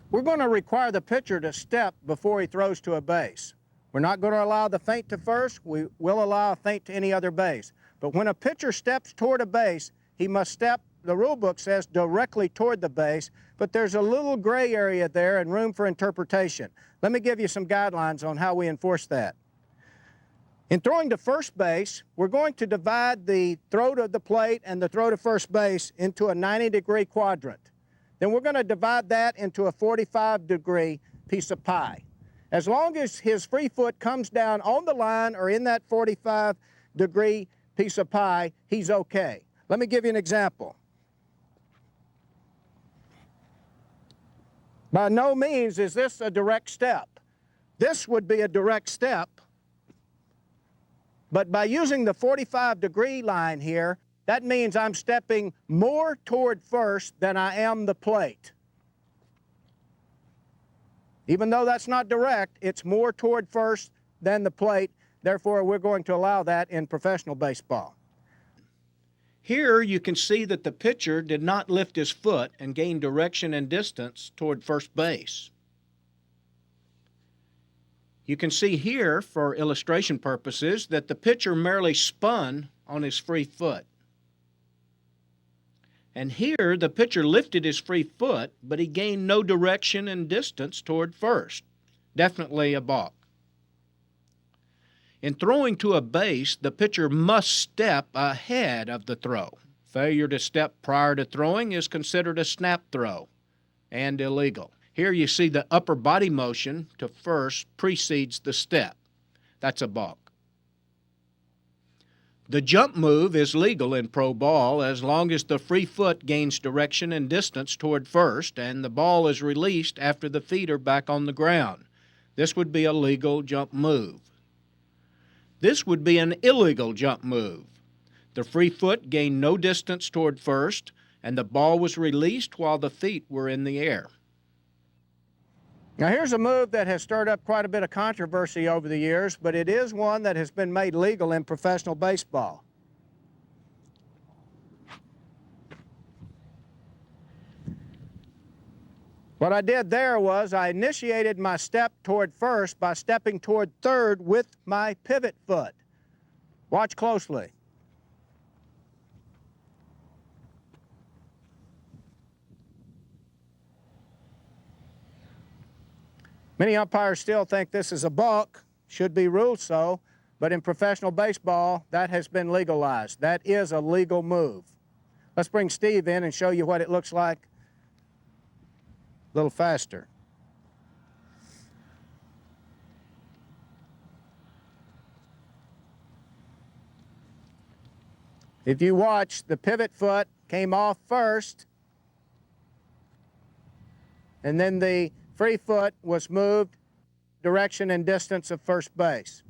We're going to require the pitcher to step before he throws to a base. We're not going to allow the feint to first. We will allow a feint to any other base. But when a pitcher steps toward a base, he must step, the rule book says, directly toward the base, but there's a little gray area there and room for interpretation. Let me give you some guidelines on how we enforce that. In throwing to first base, we're going to divide the throw to the plate and the throw to first base into a 90-degree quadrant. Then we're going to divide that into a 45-degree piece of pie. As long as his free foot comes down on the line or in that 45-degree piece of pie, he's okay. Let me give you an example. By no means is this a direct step. This would be a direct step, but by using the 45-degree line here, that means I'm stepping more toward first than I am the plate. Even though that's not direct, it's more toward first than the plate. Therefore, we're going to allow that in professional baseball. Here you can see that the pitcher did not lift his foot and gain direction and distance toward first base. You can see here, for illustration purposes, that the pitcher merely spun on his free foot. And here, the pitcher lifted his free foot, but he gained no direction and distance toward first. Definitely a balk. In throwing to a base, the pitcher must step ahead of the throw. Failure to step prior to throwing is considered a snap throw and illegal. Here you see the upper body motion to first precedes the step. That's a balk. The jump move is legal in pro ball as long as the free foot gains direction and distance toward first and the ball is released after the feet are back on the ground. This would be a legal jump move. This would be an illegal jump move. The free foot gained no distance toward first and the ball was released while the feet were in the air. Now here's a move that has stirred up quite a bit of controversy over the years, but it is one that has been made legal in professional baseball. What I did there was I initiated my step toward first by stepping toward third with my pivot foot. Watch closely. Many umpires still think this is a balk, should be ruled so, but in professional baseball, that has been legalized. That is a legal move. Let's bring Steve in and show you what it looks like a little faster. If you watch, the pivot foot came off first, and then the free foot was moved direction and distance of first base.